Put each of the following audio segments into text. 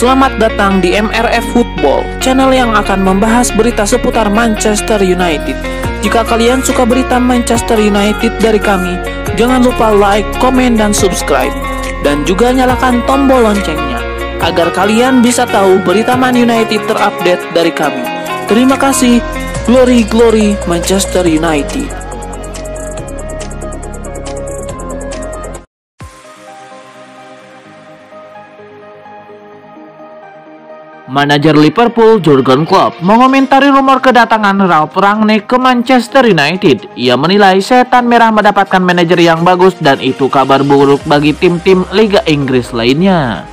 Selamat datang di MRF Football, channel yang akan membahas berita seputar Manchester United. Jika kalian suka berita Manchester United dari kami, jangan lupa like, komen, dan subscribe. Dan juga nyalakan tombol loncengnya, agar kalian bisa tahu berita Man United terupdate dari kami. Terima kasih, Glory Glory Manchester United. Manajer Liverpool Jurgen Klopp mengomentari rumor kedatangan Ralf Rangnick ke Manchester United. Ia menilai setan merah mendapatkan manajer yang bagus dan itu kabar buruk bagi tim-tim Liga Inggris lainnya.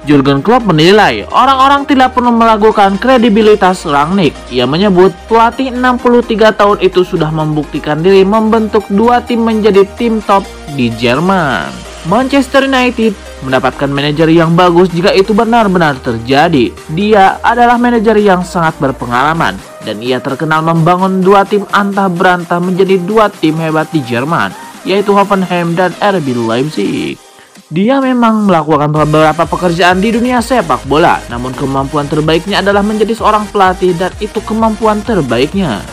Jurgen Klopp menilai orang-orang tidak perlu meragukan kredibilitas Rangnick. Ia menyebut pelatih 63 tahun itu sudah membuktikan diri membentuk dua tim menjadi tim top di Jerman. Manchester United mendapatkan manajer yang bagus jika itu benar-benar terjadi. Dia adalah manajer yang sangat berpengalaman dan ia terkenal membangun dua tim antah berantah menjadi dua tim hebat di Jerman, yaitu Hoffenheim dan RB Leipzig. Dia memang melakukan beberapa pekerjaan di dunia sepak bola, namun kemampuan terbaiknya adalah menjadi seorang pelatih dan itu kemampuan terbaiknya.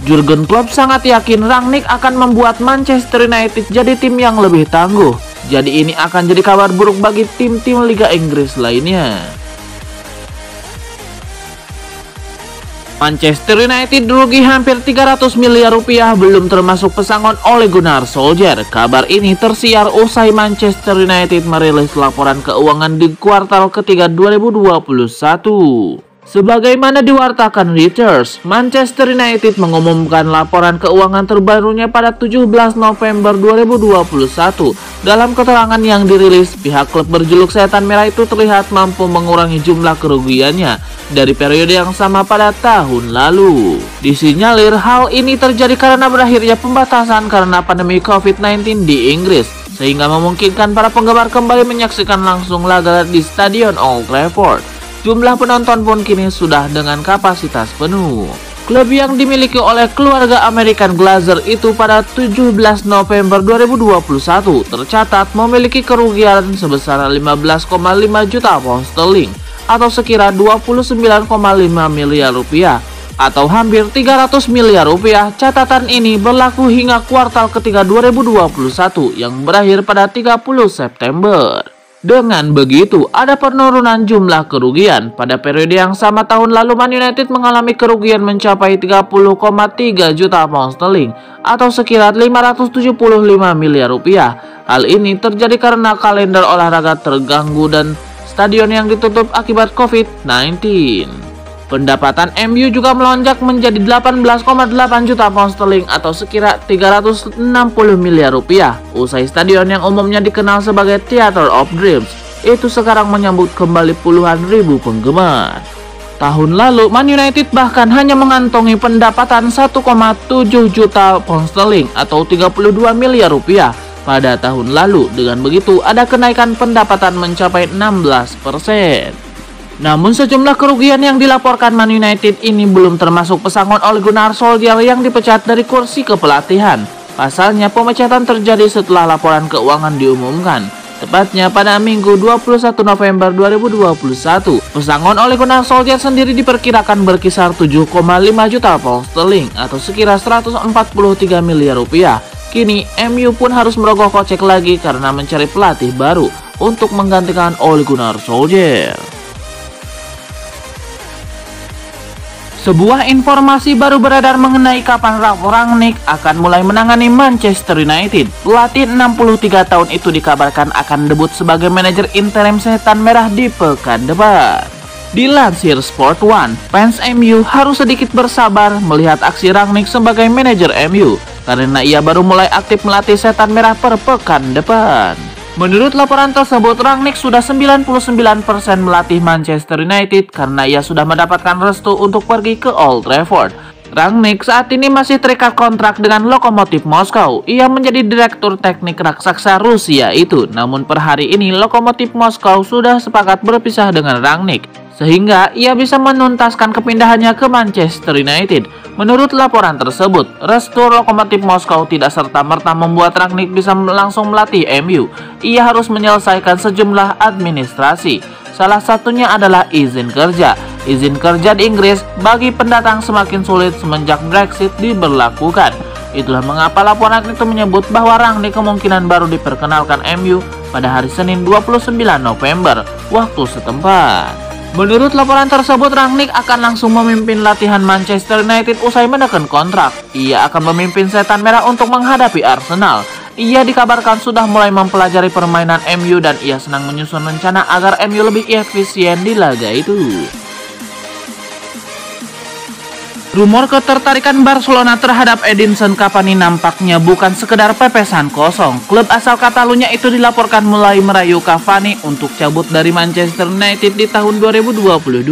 Jurgen Klopp sangat yakin Rangnick akan membuat Manchester United jadi tim yang lebih tangguh. Jadi ini akan jadi kabar buruk bagi tim-tim Liga Inggris lainnya. Manchester United rugi hampir 300 miliar rupiah belum termasuk pesangon Ole Gunnar Solskjaer. Kabar ini tersiar usai Manchester United merilis laporan keuangan di kuartal ketiga 2021. Sebagaimana diwartakan Reuters, Manchester United mengumumkan laporan keuangan terbarunya pada 17 November 2021. Dalam keterangan yang dirilis, pihak klub berjuluk Setan Merah itu terlihat mampu mengurangi jumlah kerugiannya dari periode yang sama pada tahun lalu. Disinyalir hal ini terjadi karena berakhirnya pembatasan karena pandemi COVID-19 di Inggris, sehingga memungkinkan para penggemar kembali menyaksikan langsung laga di Stadion Old Trafford. Jumlah penonton pun kini sudah dengan kapasitas penuh. Klub yang dimiliki oleh keluarga American Glazer itu pada 17 November 2021 tercatat memiliki kerugian sebesar 15,5 juta pound sterling atau sekira 29,5 miliar rupiah atau hampir 300 miliar rupiah. Catatan ini berlaku hingga kuartal ketiga 2021 yang berakhir pada 30 September. Dengan begitu, ada penurunan jumlah kerugian. Pada periode yang sama tahun lalu, Man United mengalami kerugian mencapai 30,3 juta pound sterling atau sekitar 575 miliar rupiah. Hal ini terjadi karena kalender olahraga terganggu dan stadion yang ditutup akibat COVID-19. Pendapatan MU juga melonjak menjadi 18,8 juta pound sterling atau sekira 360 miliar rupiah. Usai stadion yang umumnya dikenal sebagai Theatre of Dreams itu sekarang menyambut kembali puluhan ribu penggemar. Tahun lalu Man United bahkan hanya mengantongi pendapatan 1,7 juta pound sterling atau 32 miliar rupiah pada tahun lalu. Dengan begitu ada kenaikan pendapatan mencapai 16%. Namun sejumlah kerugian yang dilaporkan Man United ini belum termasuk pesangon Ole Gunnar Solskjaer yang dipecat dari kursi kepelatihan. Pasalnya pemecatan terjadi setelah laporan keuangan diumumkan, tepatnya pada Minggu 21 November 2021. Pesangon Ole Gunnar Solskjaer sendiri diperkirakan berkisar 7,5 juta pound sterling atau sekira 143 miliar rupiah. Kini MU pun harus merogoh kocek lagi karena mencari pelatih baru untuk menggantikan Ole Gunnar Solskjaer. Sebuah informasi baru beredar mengenai kapan Ralf Rangnick akan mulai menangani Manchester United. Pelatih 63 tahun itu dikabarkan akan debut sebagai manajer interim Setan Merah di pekan depan. Dilansir Sport One, fans MU harus sedikit bersabar melihat aksi Rangnick sebagai manajer MU karena ia baru mulai aktif melatih Setan Merah per pekan depan. Menurut laporan tersebut, Rangnick sudah 99% melatih Manchester United karena ia sudah mendapatkan restu untuk pergi ke Old Trafford. Rangnick saat ini masih terikat kontrak dengan Lokomotiv Moskow. Ia menjadi direktur teknik raksasa Rusia itu. Namun per hari ini Lokomotiv Moskow sudah sepakat berpisah dengan Rangnick, sehingga ia bisa menuntaskan kepindahannya ke Manchester United. Menurut laporan tersebut, restu Lokomotiv Moskow tidak serta-merta membuat Rangnick bisa langsung melatih MU. Ia harus menyelesaikan sejumlah administrasi. Salah satunya adalah izin kerja. Izin kerja di Inggris bagi pendatang semakin sulit semenjak Brexit diberlakukan. Itulah mengapa laporan itu menyebut bahwa Rangnick kemungkinan baru diperkenalkan MU pada hari Senin 29 November waktu setempat. Menurut laporan tersebut, Rangnick akan langsung memimpin latihan Manchester United usai menekan kontrak. Ia akan memimpin Setan Merah untuk menghadapi Arsenal. Ia dikabarkan sudah mulai mempelajari permainan MU dan ia senang menyusun rencana agar MU lebih efisien di laga itu. Rumor ketertarikan Barcelona terhadap Edinson Cavani nampaknya bukan sekedar pepesan kosong. Klub asal Catalunya itu dilaporkan mulai merayu Cavani untuk cabut dari Manchester United di tahun 2022.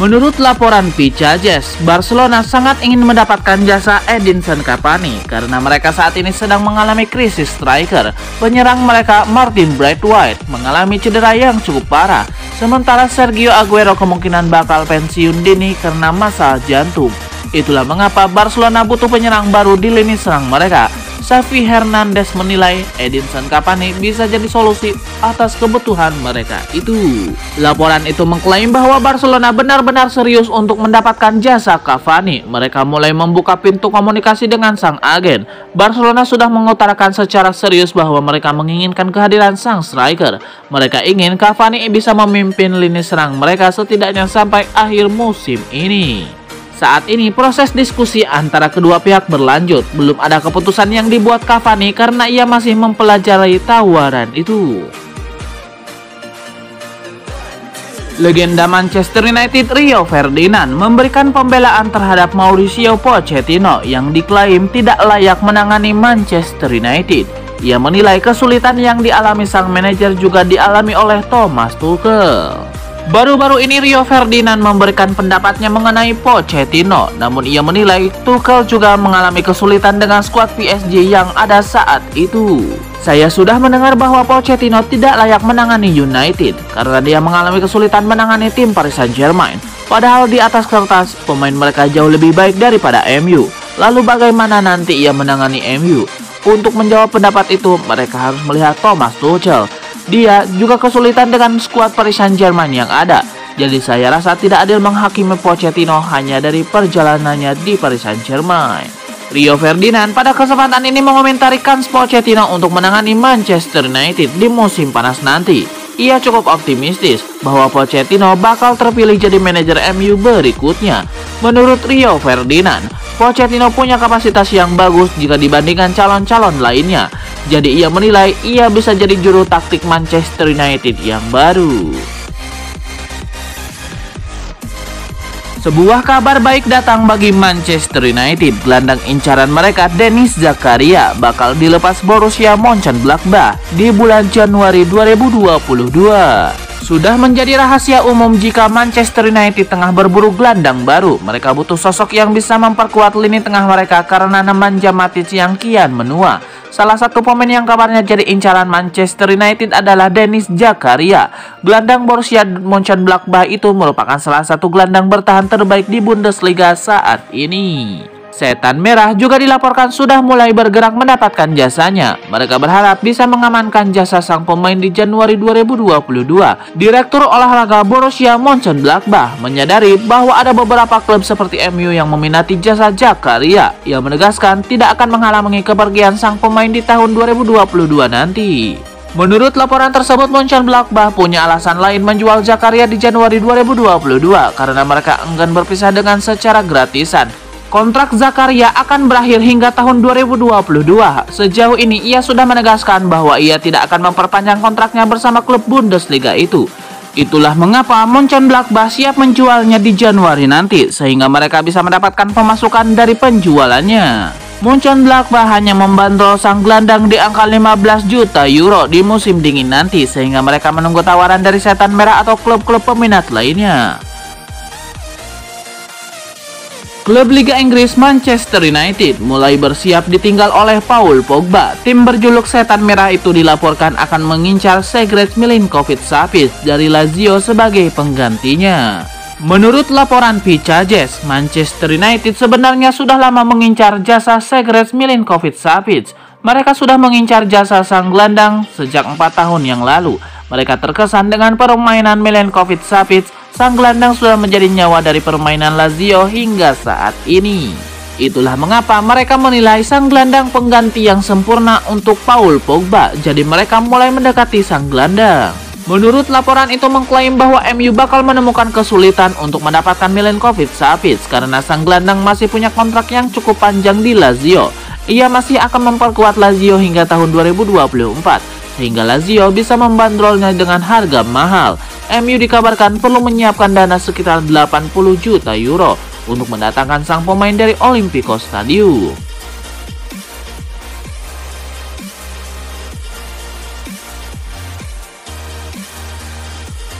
Menurut laporan Picajes, Barcelona sangat ingin mendapatkan jasa Edinson Cavani karena mereka saat ini sedang mengalami krisis striker. Penyerang mereka Martin Braithwaite mengalami cedera yang cukup parah. Sementara Sergio Aguero kemungkinan bakal pensiun dini karena masalah jantung. Itulah mengapa Barcelona butuh penyerang baru di lini serang mereka. Xavi Hernandez menilai Edinson Cavani bisa jadi solusi atas kebutuhan mereka itu. Laporan itu mengklaim bahwa Barcelona benar-benar serius untuk mendapatkan jasa Cavani. Mereka mulai membuka pintu komunikasi dengan sang agen. Barcelona sudah mengutarakan secara serius bahwa mereka menginginkan kehadiran sang striker. Mereka ingin Cavani bisa memimpin lini serang mereka setidaknya sampai akhir musim ini. Saat ini proses diskusi antara kedua pihak berlanjut. Belum ada keputusan yang dibuat Cavani karena ia masih mempelajari tawaran itu. Legenda Manchester United Rio Ferdinand memberikan pembelaan terhadap Mauricio Pochettino yang diklaim tidak layak menangani Manchester United. Ia menilai kesulitan yang dialami sang manajer juga dialami oleh Thomas Tuchel. Baru-baru ini Rio Ferdinand memberikan pendapatnya mengenai Pochettino, namun ia menilai Tuchel juga mengalami kesulitan dengan skuad PSG yang ada saat itu. Saya sudah mendengar bahwa Pochettino tidak layak menangani United karena dia mengalami kesulitan menangani tim Paris Saint-Germain. Padahal di atas kertas pemain mereka jauh lebih baik daripada MU. Lalu bagaimana nanti ia menangani MU? Untuk menjawab pendapat itu, mereka harus melihat Thomas Tuchel. Dia juga kesulitan dengan skuad Paris Saint-Germain yang ada. Jadi saya rasa tidak adil menghakimi Pochettino hanya dari perjalanannya di Paris Saint-Germain. Rio Ferdinand pada kesempatan ini mengomentari kans Pochettino untuk menangani Manchester United di musim panas nanti. Ia cukup optimistis bahwa Pochettino bakal terpilih jadi manajer MU berikutnya. Menurut Rio Ferdinand, Pochettino punya kapasitas yang bagus jika dibandingkan calon-calon lainnya. Jadi ia menilai ia bisa jadi juru taktik Manchester United yang baru. Sebuah kabar baik datang bagi Manchester United. Gelandang incaran mereka Denis Zakaria bakal dilepas Borussia Mönchengladbach di bulan Januari 2022. Sudah menjadi rahasia umum jika Manchester United tengah berburu gelandang baru. Mereka butuh sosok yang bisa memperkuat lini tengah mereka karena Nemanja Matic yang kian menua. Salah satu pemain yang kabarnya jadi incaran Manchester United adalah Denis Zakaria. Gelandang Borussia Mönchengladbach itu merupakan salah satu gelandang bertahan terbaik di Bundesliga saat ini. Setan Merah juga dilaporkan sudah mulai bergerak mendapatkan jasanya. Mereka berharap bisa mengamankan jasa sang pemain di Januari 2022. Direktur olahraga Borussia Mönchengladbach menyadari bahwa ada beberapa klub seperti MU yang meminati jasa Zakaria. Ia menegaskan tidak akan menghalangi kepergian sang pemain di tahun 2022 nanti. Menurut laporan tersebut, Mönchengladbach punya alasan lain menjual Zakaria di Januari 2022 karena mereka enggan berpisah dengan secara gratisan. Kontrak Zakaria akan berakhir hingga tahun 2022. Sejauh ini ia sudah menegaskan bahwa ia tidak akan memperpanjang kontraknya bersama klub Bundesliga itu. Itulah mengapa Mönchengladbach siap menjualnya di Januari nanti sehingga mereka bisa mendapatkan pemasukan dari penjualannya. Mönchengladbach hanya membandrol sang gelandang di angka 15 juta euro di musim dingin nanti sehingga mereka menunggu tawaran dari Setan Merah atau klub-klub peminat lainnya. Klub Liga Inggris Manchester United mulai bersiap ditinggal oleh Paul Pogba. Tim berjuluk Setan Merah itu dilaporkan akan mengincar Sergej Milinkovic-Savic dari Lazio sebagai penggantinya. Menurut laporan Picajes, Manchester United sebenarnya sudah lama mengincar jasa Sergej Milinkovic-Savic. Mereka sudah mengincar jasa sang gelandang sejak 4 tahun yang lalu. Mereka terkesan dengan permainan Milenkovic-Savic. Sang gelandang sudah menjadi nyawa dari permainan Lazio hingga saat ini. Itulah mengapa mereka menilai sang gelandang pengganti yang sempurna untuk Paul Pogba. Jadi mereka mulai mendekati sang gelandang. Menurut laporan itu mengklaim bahwa MU bakal menemukan kesulitan untuk mendapatkan Milenkovic-Savic karena sang gelandang masih punya kontrak yang cukup panjang di Lazio. Ia masih akan memperkuat Lazio hingga tahun 2024, sehingga Lazio bisa membandrolnya dengan harga mahal. MU dikabarkan perlu menyiapkan dana sekitar 80 juta euro untuk mendatangkan sang pemain dari Olympiakos Stadium.